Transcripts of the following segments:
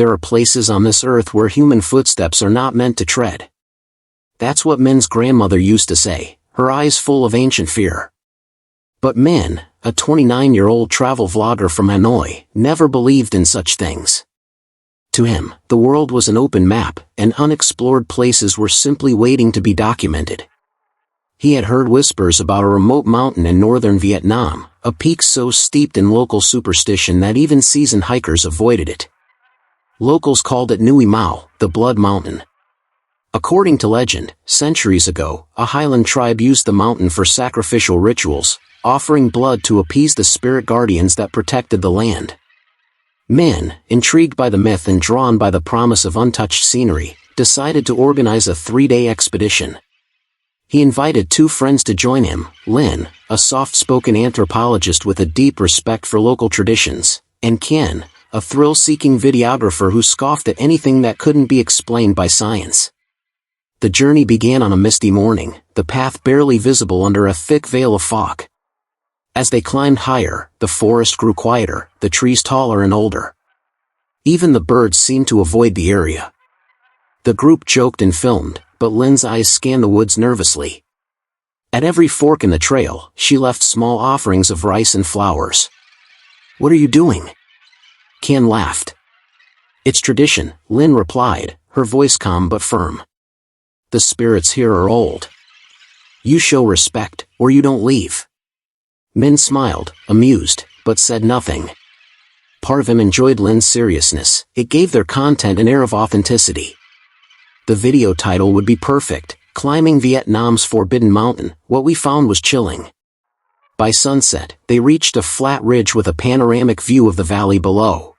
there are places on this earth where human footsteps are not meant to tread. That's what Min's grandmother used to say, her eyes full of ancient fear. But Min, a 29-year-old travel vlogger from Hanoi, never believed in such things. To him, the world was an open map, and unexplored places were simply waiting to be documented. He had heard whispers about a remote mountain in northern Vietnam, a peak so steeped in local superstition that even seasoned hikers avoided it. Locals called it Nui Mao, the Blood Mountain. According to legend, centuries ago, a highland tribe used the mountain for sacrificial rituals, offering blood to appease the spirit guardians that protected the land. Min, intrigued by the myth and drawn by the promise of untouched scenery, decided to organize a 3-day expedition. He invited 2 friends to join him, Linh, a soft-spoken anthropologist with a deep respect for local traditions, and Kien, a thrill-seeking videographer who scoffed at anything that couldn't be explained by science. The journey began on a misty morning, the path barely visible under a thick veil of fog. As they climbed higher, the forest grew quieter, the trees taller and older. Even the birds seemed to avoid the area. The group joked and filmed, but Lin's eyes scanned the woods nervously. At every fork in the trail, she left small offerings of rice and flowers. "What are you doing?" Kien laughed. "It's tradition," Linh replied, her voice calm but firm. "The spirits here are old. You show respect, or you don't leave." Min smiled, amused, but said nothing. Part of him enjoyed Lin's seriousness. It gave their content an air of authenticity. The video title would be perfect, "Climbing Vietnam's Forbidden Mountain." What we found was chilling. By sunset, they reached a flat ridge with a panoramic view of the valley below.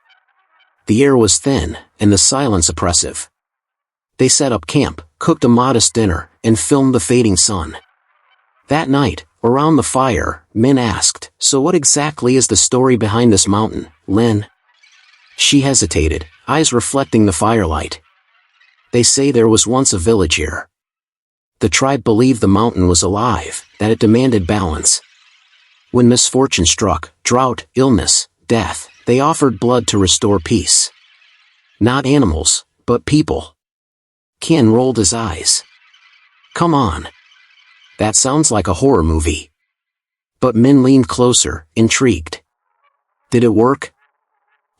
The air was thin, and the silence oppressive. They set up camp, cooked a modest dinner, and filmed the fading sun. That night, around the fire, Min asked, "So what exactly is the story behind this mountain, Linh?" She hesitated, eyes reflecting the firelight. "They say there was once a village here. The tribe believed the mountain was alive, that it demanded balance. When misfortune struck, drought, illness, death, they offered blood to restore peace. Not animals, but people." Kien rolled his eyes. "Come on. That sounds like a horror movie." But Min leaned closer, intrigued. "Did it work?"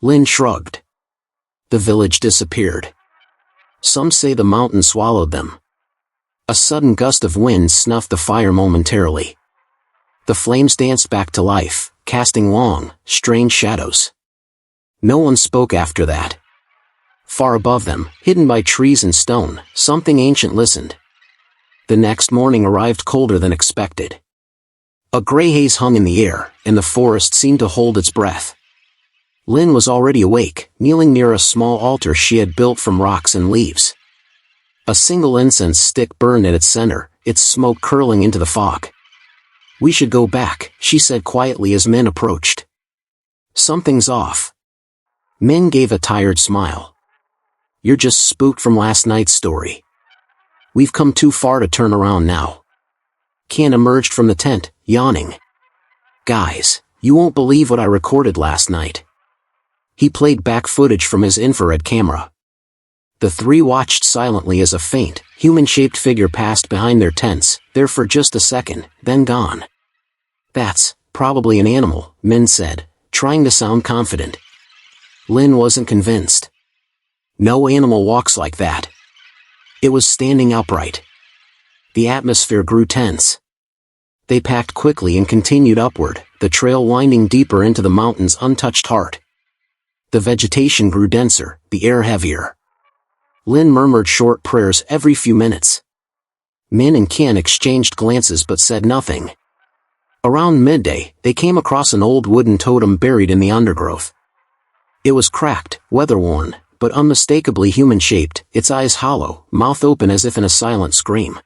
Linh shrugged. "The village disappeared. Some say the mountain swallowed them. A sudden gust of wind snuffed the fire momentarily. The flames danced back to life, casting long, strange shadows. No one spoke after that. Far above them, hidden by trees and stone, something ancient listened. The next morning arrived colder than expected. A gray haze hung in the air, and the forest seemed to hold its breath. Linh was already awake, kneeling near a small altar she had built from rocks and leaves. A single incense stick burned at its center, its smoke curling into the fog. "We should go back," she said quietly as Min approached. "Something's off." Min gave a tired smile. "You're just spooked from last night's story. We've come too far to turn around now." Kien emerged from the tent, yawning. "Guys, you won't believe what I recorded last night." He played back footage from his infrared camera. The 3 watched silently as a faint, human-shaped figure passed behind their tents, there for just a second, then gone. "That's probably an animal," Min said, trying to sound confident. Linh wasn't convinced. "No animal walks like that." It was standing upright. The atmosphere grew tense. They packed quickly and continued upward, the trail winding deeper into the mountain's untouched heart. The vegetation grew denser, the air heavier. Linh murmured short prayers every few minutes. Min and Kien exchanged glances but said nothing. Around midday, they came across an old wooden totem buried in the undergrowth. It was cracked, weather-worn, but unmistakably human-shaped, its eyes hollow, mouth open as if in a silent scream.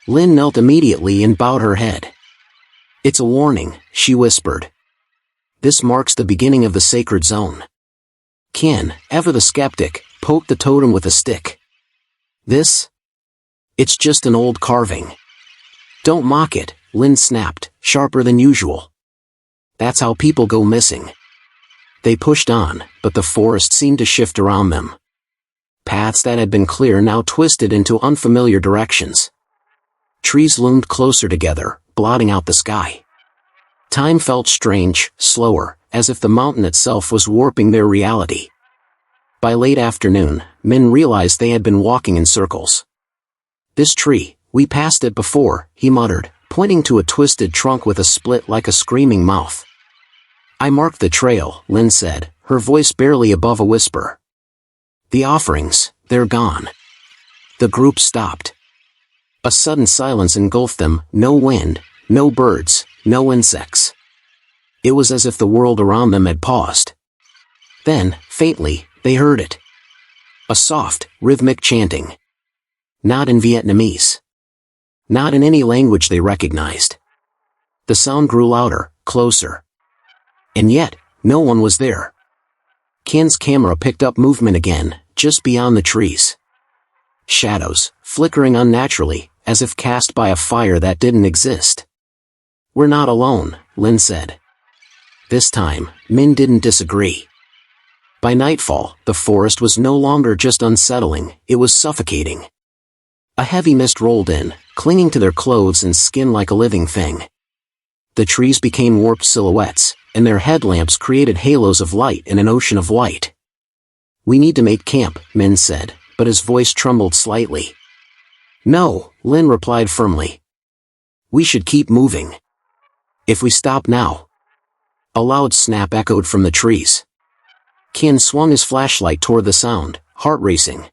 Linh knelt immediately and bowed her head. "It's a warning," she whispered. "This marks the beginning of the sacred zone." Kien, ever the skeptic, poked the totem with a stick. "This? It's just an old carving." "Don't mock it," Linh snapped, sharper than usual. "That's how people go missing. They pushed on, but the forest seemed to shift around them. Paths that had been clear now twisted into unfamiliar directions. Trees loomed closer together, blotting out the sky. Time felt strange, slower, as if the mountain itself was warping their reality. By late afternoon, Min realized they had been walking in circles. "This tree, we passed it before," he muttered, pointing to a twisted trunk with a split like a screaming mouth. "I marked the trail," Lin said, her voice barely above a whisper. "The offerings, they're gone." The group stopped. A sudden silence engulfed them, no wind, no birds, no insects. It was as if the world around them had paused. Then, faintly, they heard it. A soft, rhythmic chanting. Not in Vietnamese. Not in any language they recognized. The sound grew louder, closer. And yet, no one was there. Kien's camera picked up movement again, just beyond the trees. Shadows, flickering unnaturally, as if cast by a fire that didn't exist. "We're not alone," Lin said. This time, Min didn't disagree. By nightfall, the forest was no longer just unsettling, it was suffocating. A heavy mist rolled in, clinging to their clothes and skin like a living thing. The trees became warped silhouettes, and their headlamps created halos of light in an ocean of white. "We need to make camp," Min said, but his voice trembled slightly. "No," Lin replied firmly. "We should keep moving. If we stop now." A loud snap echoed from the trees. Kien swung his flashlight toward the sound, heart racing.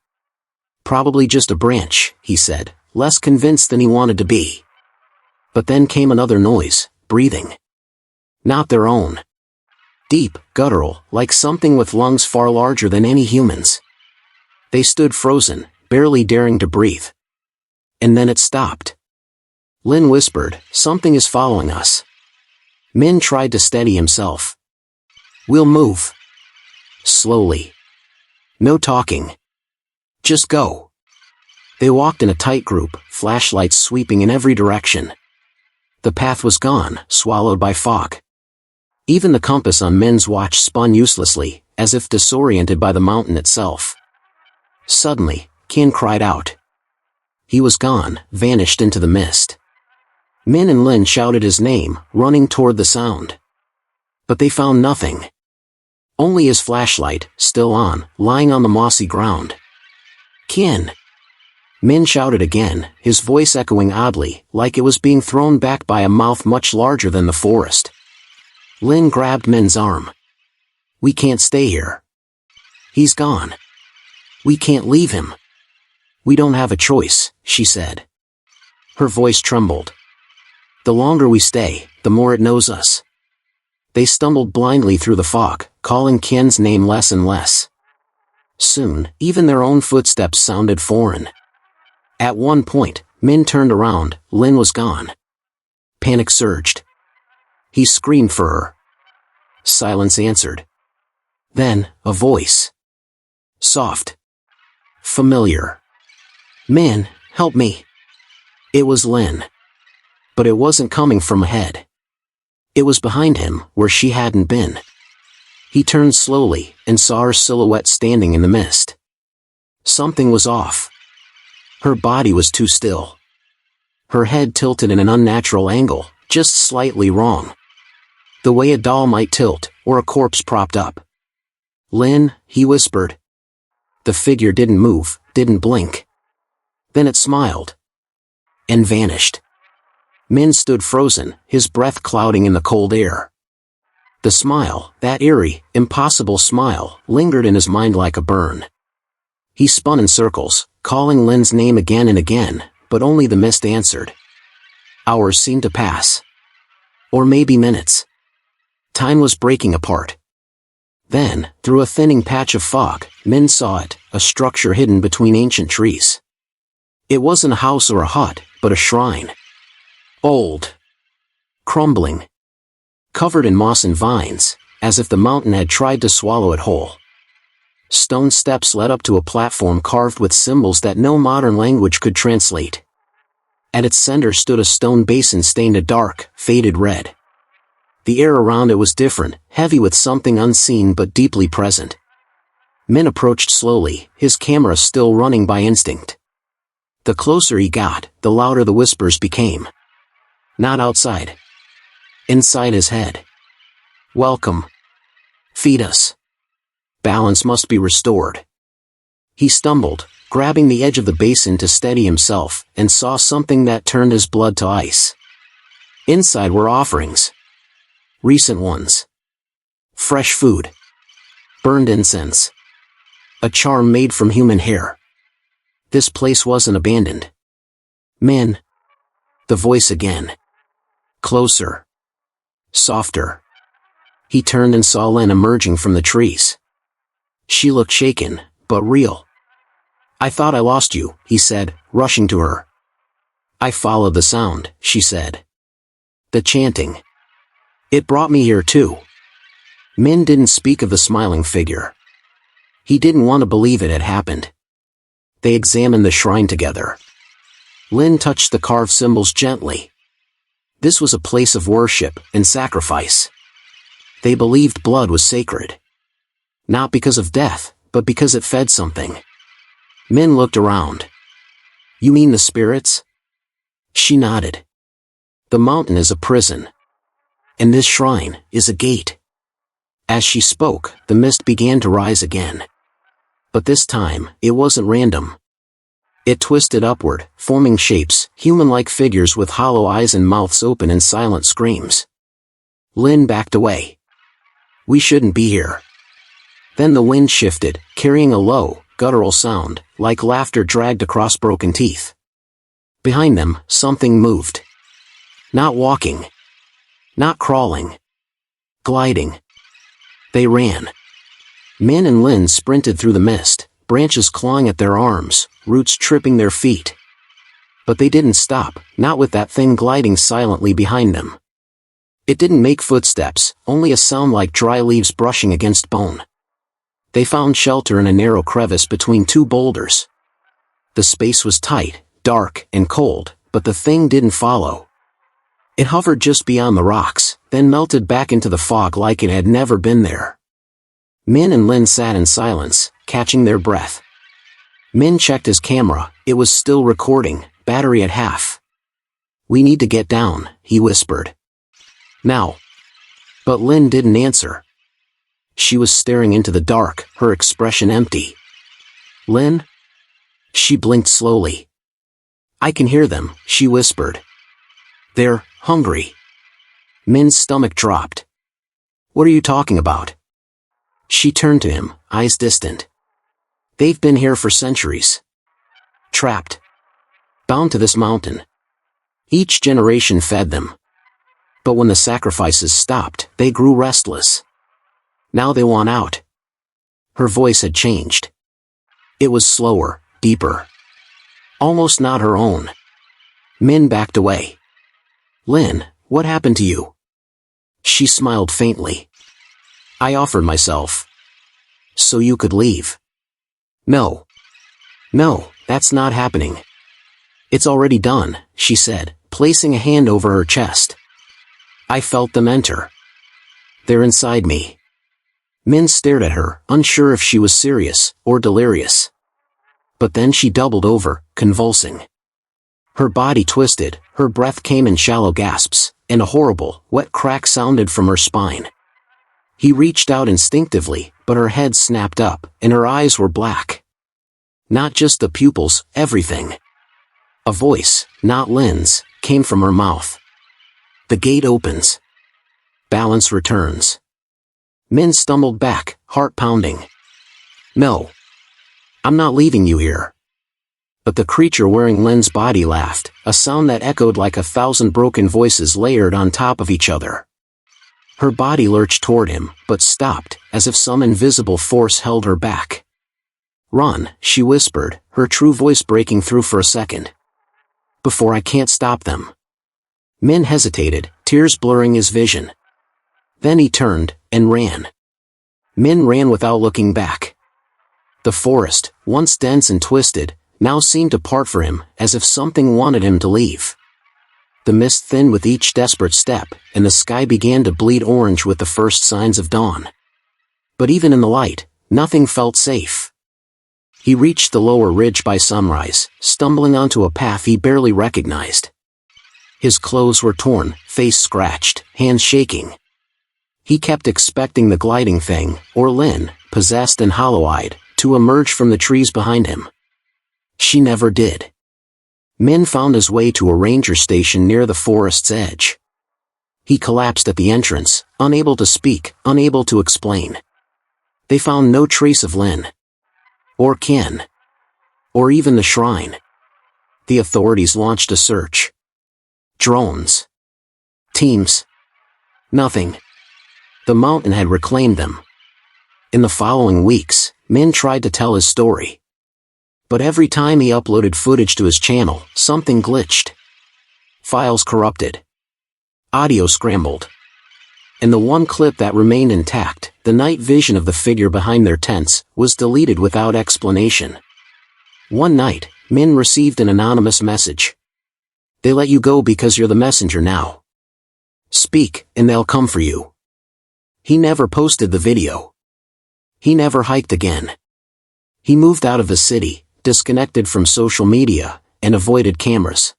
"Probably just a branch," he said, less convinced than he wanted to be. But then came another noise, breathing. Not their own. Deep, guttural, like something with lungs far larger than any human's. They stood frozen, barely daring to breathe. And then it stopped. Lin whispered, "Something is following us." Min tried to steady himself. "We'll move. Slowly. No talking. Just go." They walked in a tight group, flashlights sweeping in every direction. The path was gone, swallowed by fog. Even the compass on Min's watch spun uselessly, as if disoriented by the mountain itself. Suddenly, Kien cried out. He was gone, vanished into the mist. Min and Lin shouted his name, running toward the sound. But they found nothing. Only his flashlight, still on, lying on the mossy ground. "Kien!" Min shouted again, his voice echoing oddly, like it was being thrown back by a mouth much larger than the forest. Lin grabbed Min's arm. "We can't stay here. He's gone. We can't leave him." "We don't have a choice," she said. Her voice trembled. "The longer we stay, the more it knows us." They stumbled blindly through the fog, calling Kien's name less and less. Soon, even their own footsteps sounded foreign. At one point, Min turned around, Lin was gone. Panic surged. He screamed for her. Silence answered. Then, a voice. Soft. Familiar. "Man, help me." It was Lin. But it wasn't coming from ahead. It was behind him, where she hadn't been. He turned slowly, and saw her silhouette standing in the mist. Something was off. Her body was too still. Her head tilted in an unnatural angle, just slightly wrong. The way a doll might tilt, or a corpse propped up. "Lin," he whispered. The figure didn't move, didn't blink. Then it smiled. And vanished. Min stood frozen, his breath clouding in the cold air. The smile, that eerie, impossible smile, lingered in his mind like a burn. He spun in circles, calling Lin's name again and again, but only the mist answered. Hours seemed to pass. Or maybe minutes. Time was breaking apart. Then, through a thinning patch of fog, Min saw it, a structure hidden between ancient trees. It wasn't a house or a hut, but a shrine. Old. Crumbling. Covered in moss and vines, as if the mountain had tried to swallow it whole. Stone steps led up to a platform carved with symbols that no modern language could translate. At its center stood a stone basin stained a dark, faded red. The air around it was different, heavy with something unseen but deeply present. Min approached slowly, his camera still running by instinct. The closer he got, the louder the whispers became. Not outside. Inside his head. Welcome. Feed us. Balance must be restored. He stumbled, grabbing the edge of the basin to steady himself, and saw something that turned his blood to ice. Inside were offerings. Recent ones. Fresh food. Burned incense. A charm made from human hair. This place wasn't abandoned. Min. The voice again. Closer. Softer. He turned and saw Lin emerging from the trees. She looked shaken, but real. I thought I lost you, he said, rushing to her. I followed the sound, she said. The chanting. It brought me here too. Min didn't speak of the smiling figure. He didn't want to believe it had happened. They examined the shrine together. Lin touched the carved symbols gently. This was a place of worship and sacrifice. They believed blood was sacred. Not because of death, but because it fed something. Min looked around. You mean the spirits? She nodded. The mountain is a prison. And this shrine is a gate. As she spoke, the mist began to rise again. But this time, it wasn't random. It twisted upward, forming shapes, human-like figures with hollow eyes and mouths open in silent screams. Lin backed away. We shouldn't be here. Then the wind shifted, carrying a low, guttural sound, like laughter dragged across broken teeth. Behind them, something moved. Not walking. Not crawling. Gliding. They ran. Min and Lin sprinted through the mist, branches clawing at their arms, roots tripping their feet. But they didn't stop, not with that thing gliding silently behind them. It didn't make footsteps, only a sound like dry leaves brushing against bone. They found shelter in a narrow crevice between two boulders. The space was tight, dark, and cold, but the thing didn't follow. It hovered just beyond the rocks, then melted back into the fog like it had never been there. Min and Lin sat in silence, catching their breath. Min checked his camera, it was still recording, battery at half. We need to get down, he whispered. Now. But Lin didn't answer. She was staring into the dark, her expression empty. Lin? She blinked slowly. I can hear them, she whispered. They're hungry. Min's stomach dropped. What are you talking about? She turned to him, eyes distant. They've been here for centuries. Trapped. Bound to this mountain. Each generation fed them. But when the sacrifices stopped, they grew restless. Now they want out. Her voice had changed. It was slower, deeper. Almost not her own. Min backed away. Lin, what happened to you? She smiled faintly. I offered myself. So you could leave. No. No, that's not happening. It's already done, she said, placing a hand over her chest. I felt them enter. They're inside me. Min stared at her, unsure if she was serious or delirious. But then she doubled over, convulsing. Her body twisted, her breath came in shallow gasps, and a horrible, wet crack sounded from her spine. He reached out instinctively, but her head snapped up, and her eyes were black. Not just the pupils, everything. A voice, not Lin's, came from her mouth. The gate opens. Balance returns. Min stumbled back, heart pounding. No. I'm not leaving you here. But the creature wearing Lin's body laughed, a sound that echoed like 1,000 broken voices layered on top of each other. Her body lurched toward him, but stopped, as if some invisible force held her back. Run, she whispered, her true voice breaking through for a second. Before I can't stop them. Min hesitated, tears blurring his vision. Then he turned, and ran. Min ran without looking back. The forest, once dense and twisted, now seemed to part for him, as if something wanted him to leave. The mist thinned with each desperate step, and the sky began to bleed orange with the first signs of dawn. But even in the light, nothing felt safe. He reached the lower ridge by sunrise, stumbling onto a path he barely recognized. His clothes were torn, face scratched, hands shaking. He kept expecting the gliding thing, or Lin, possessed and hollow-eyed, to emerge from the trees behind him. She never did. Min found his way to a ranger station near the forest's edge. He collapsed at the entrance, unable to speak, unable to explain. They found no trace of Lin. Or Kien. Or even the shrine. The authorities launched a search. Drones. Teams. Nothing. The mountain had reclaimed them. In the following weeks, Min tried to tell his story. But every time he uploaded footage to his channel, something glitched. Files corrupted. Audio scrambled. And the one clip that remained intact, the night vision of the figure behind their tents, was deleted without explanation. One night, Min received an anonymous message. "They let you go because you're the messenger now. Speak, and they'll come for you." He never posted the video. He never hiked again. He moved out of the city, disconnected from social media, and avoided cameras.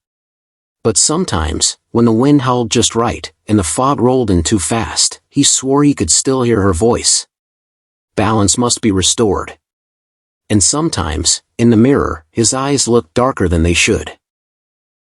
But sometimes, when the wind howled just right, and the fog rolled in too fast, he swore he could still hear her voice. Balance must be restored. And sometimes, in the mirror, his eyes looked darker than they should.